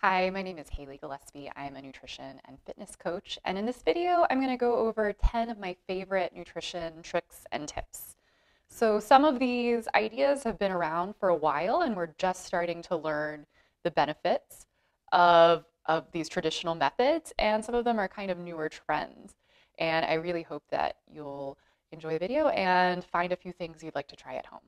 Hi, my name is Haley Gillespie. I'm a nutrition and fitness coach, and in this video, I'm going to go over 10 of my favorite nutrition tricks and tips. So some of these ideas have been around for a while, and we're just starting to learn the benefits of these traditional methods, and some of them are kind of newer trends. And I really hope that you'll enjoy the video and find a few things you'd like to try at home.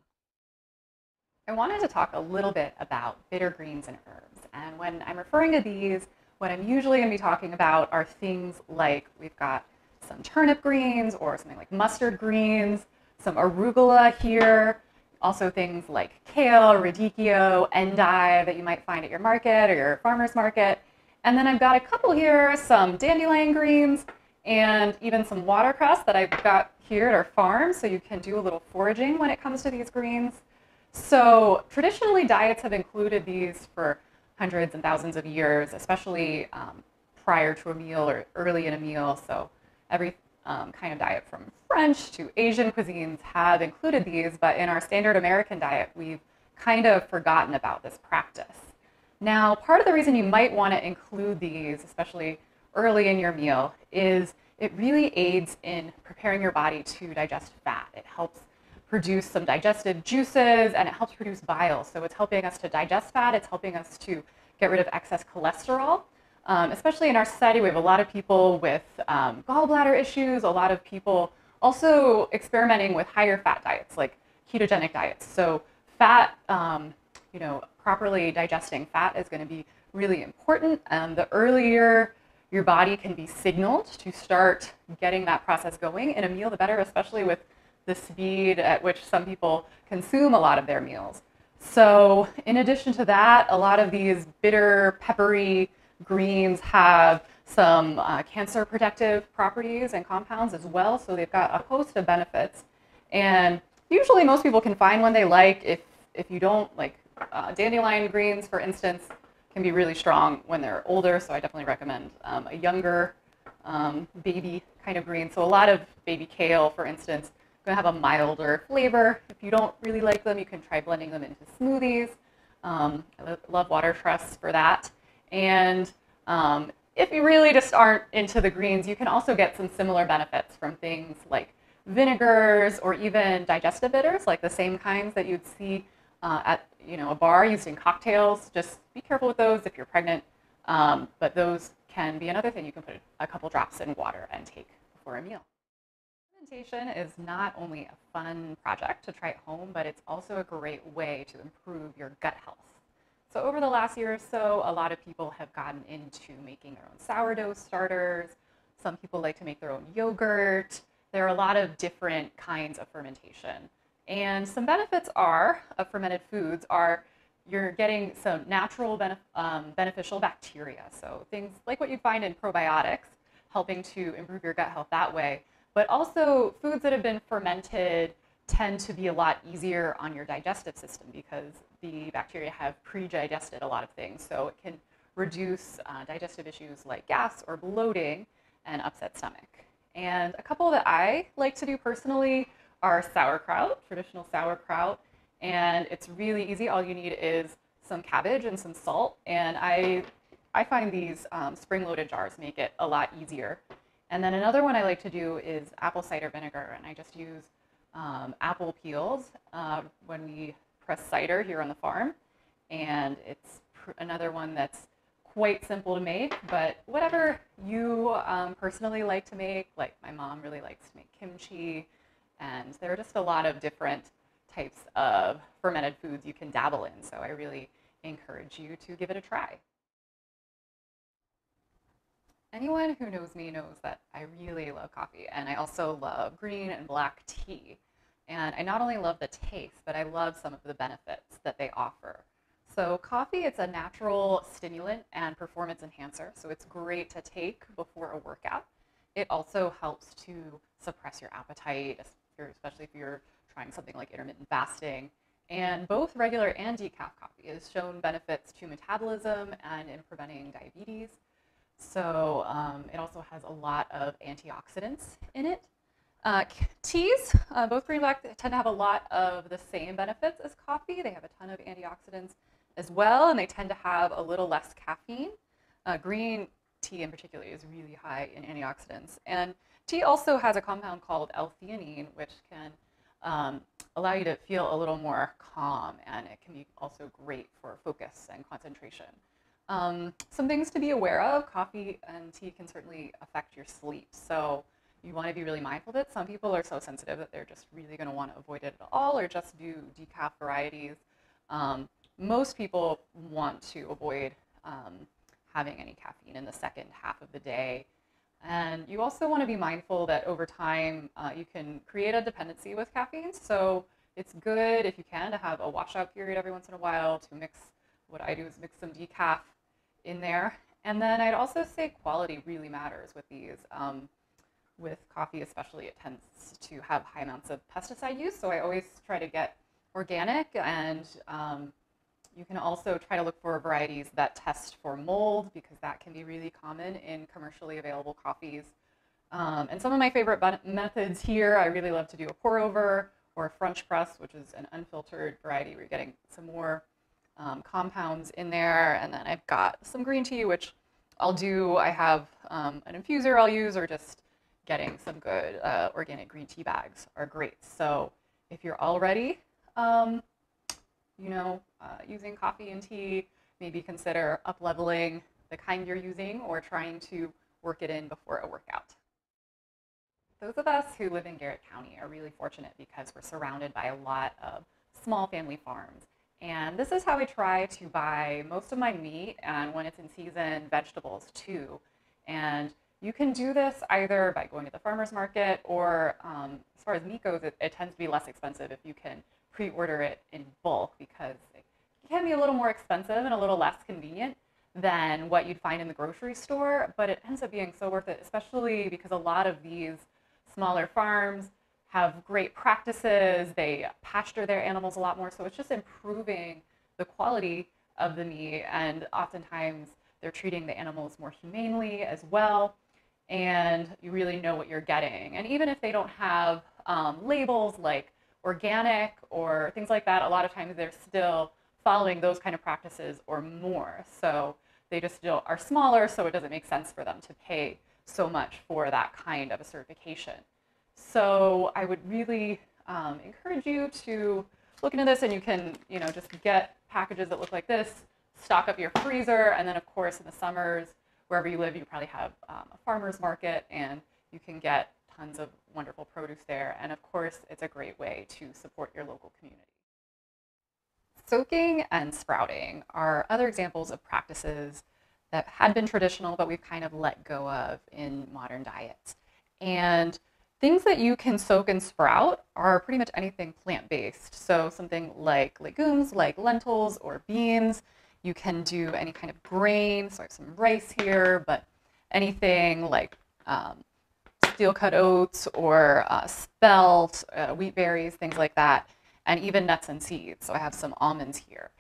I wanted to talk a little bit about bitter greens and herbs. And when I'm referring to these, what I'm usually going to be talking about are things like we've got some turnip greens or something like mustard greens, some arugula here, also things like kale, radicchio, endive that you might find at your market or your farmer's market. And then I've got a couple here, some dandelion greens, and even some watercress that I've got here at our farm, so you can do a little foraging when it comes to these greens. So traditionally, diets have included these for hundreds and thousands of years, especially prior to a meal or early in a meal. So every kind of diet from French to Asian cuisines have included these, but in our standard American diet, we've kind of forgotten about this practice. Now, part of the reason you might want to include these, especially early in your meal, is it really aids in preparing your body to digest fat. It helps produce some digestive juices, and it helps produce bile. So it's helping us to digest fat. It's helping us to get rid of excess cholesterol. Especially in our society, we have a lot of people with gallbladder issues, a lot of people also experimenting with higher fat diets, like ketogenic diets. So fat, properly digesting fat is going to be really important. The earlier your body can be signaled to start getting that process going in a meal, the better, especially with the speed at which some people consume a lot of their meals. So in addition to that, a lot of these bitter, peppery greens have some cancer protective properties and compounds as well. So they've got a host of benefits. And usually most people can find one they like. If you don't, like dandelion greens, for instance, can be really strong when they're older. So I definitely recommend a younger baby kind of green. So a lot of baby kale, for instance, going to have a milder flavor. If you don't really like them, you can try blending them into smoothies. I love watercress for that. And if you really just aren't into the greens, you can also get some similar benefits from things like vinegars or even digestive bitters, like the same kinds that you'd see at a bar used in cocktails. Just be careful with those if you're pregnant. But those can be another thing you can put a couple drops in water and take before a meal. Fermentation is not only a fun project to try at home, but it's also a great way to improve your gut health. So over the last year or so, a lot of people have gotten into making their own sourdough starters. Some people like to make their own yogurt. There are a lot of different kinds of fermentation. And some benefits of fermented foods are you're getting some natural beneficial bacteria. So things like what you find in probiotics, helping to improve your gut health that way. But also foods that have been fermented tend to be a lot easier on your digestive system because the bacteria have pre-digested a lot of things. So it can reduce digestive issues like gas or bloating and upset stomach. And a couple that I like to do personally are sauerkraut, traditional sauerkraut. And it's really easy. All you need is some cabbage and some salt. And I find these spring-loaded jars make it a lot easier. And then another one I like to do is apple cider vinegar, and I just use apple peels when we press cider here on the farm. And it's another one that's quite simple to make, but whatever you personally like to make, like my mom really likes to make kimchi, and there are just a lot of different types of fermented foods you can dabble in, so I really encourage you to give it a try. Anyone who knows me knows that I really love coffee, and I also love green and black tea. And I not only love the taste, but I love some of the benefits that they offer. So coffee, it's a natural stimulant and performance enhancer, so it's great to take before a workout. It also helps to suppress your appetite, especially if you're trying something like intermittent fasting. And both regular and decaf coffee has shown benefits to metabolism and in preventing diabetes. So it also has a lot of antioxidants in it. Teas, both green and black, tend to have a lot of the same benefits as coffee. They have a ton of antioxidants as well, and they tend to have a little less caffeine. Green tea in particular is really high in antioxidants. And tea also has a compound called L-theanine, which can allow you to feel a little more calm, and it can be also great for focus and concentration. Some things to be aware of: coffee and tea can certainly affect your sleep, so you want to be really mindful of it. Some people are so sensitive that they're just really going to want to avoid it at all, or just do decaf varieties. Most people want to avoid having any caffeine in the second half of the day. And you also want to be mindful that over time you can create a dependency with caffeine. So it's good, if you can, to have a washout period every once in a while to mix. What I do is mix some decaf in there. And then I'd also say quality really matters with these. With coffee especially, it tends to have high amounts of pesticide use. So I always try to get organic, and you can also try to look for varieties that test for mold, because that can be really common in commercially available coffees. And some of my favorite methods here, I really love to do a pour over or a French press, which is an unfiltered variety where you're getting some more compounds in there. And then I've got some green tea, which I'll do. I have an infuser I'll use, or just getting some good organic green tea bags are great. So if you're already using coffee and tea, maybe consider up-leveling the kind you're using, or trying to work it in before a workout. Those of us who live in Garrett County are really fortunate because we're surrounded by a lot of small family farms. And this is how I try to buy most of my meat, and when it's in season, vegetables too. And you can do this either by going to the farmer's market, or as far as meat goes, it tends to be less expensive if you can pre-order it in bulk, because it can be a little more expensive and a little less convenient than what you'd find in the grocery store, but it ends up being so worth it, especially because a lot of these smaller farms have great practices. They pasture their animals a lot more, so it's just improving the quality of the meat, and oftentimes they're treating the animals more humanely as well, and you really know what you're getting. And even if they don't have labels like organic or things like that, a lot of times they're still following those kind of practices or more. So they just still are smaller, so it doesn't make sense for them to pay so much for that kind of a certification. So I would really encourage you to look into this, and you can, just get packages that look like this, stock up your freezer, and then of course in the summers, wherever you live, you probably have a farmer's market, and you can get tons of wonderful produce there. And of course, it's a great way to support your local community. Soaking and sprouting are other examples of practices that had been traditional, but we've kind of let go of in modern diets. And things that you can soak and sprout are pretty much anything plant-based. So something like legumes, like lentils or beans. You can do any kind of grain. So I have some rice here, but anything like steel-cut oats or spelt, wheat berries, things like that, and even nuts and seeds. So I have some almonds here.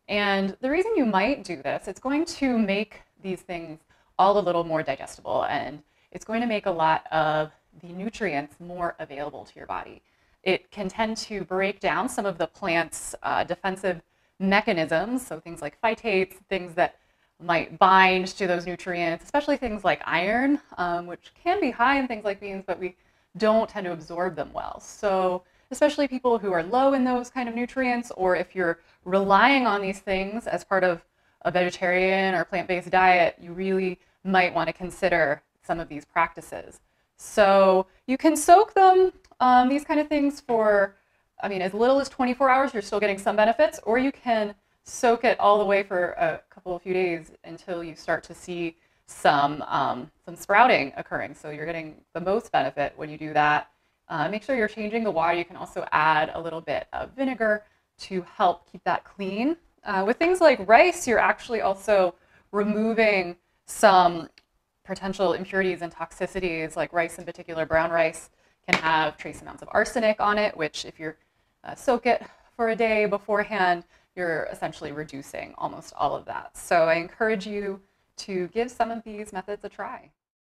And the reason you might do this, it's going to make these things all a little more digestible, and it's going to make a lot of the nutrients more available to your body. It can tend to break down some of the plant's defensive mechanisms, so things like phytates, things that might bind to those nutrients, especially things like iron, which can be high in things like beans, but we don't tend to absorb them well. So especially people who are low in those kind of nutrients, or if you're relying on these things as part of a vegetarian or plant-based diet, you really might want to consider some of these practices. So you can soak them, these kind of things, for, as little as 24 hours, you're still getting some benefits, or you can soak it all the way for a few days until you start to see some sprouting occurring. So you're getting the most benefit when you do that. Make sure you're changing the water. You can also add a little bit of vinegar to help keep that clean. With things like rice, you're actually also removing some potential impurities and toxicities. Like rice in particular, brown rice, can have trace amounts of arsenic on it, which if you soak it for a day beforehand, you're essentially reducing almost all of that. So I encourage you to give some of these methods a try.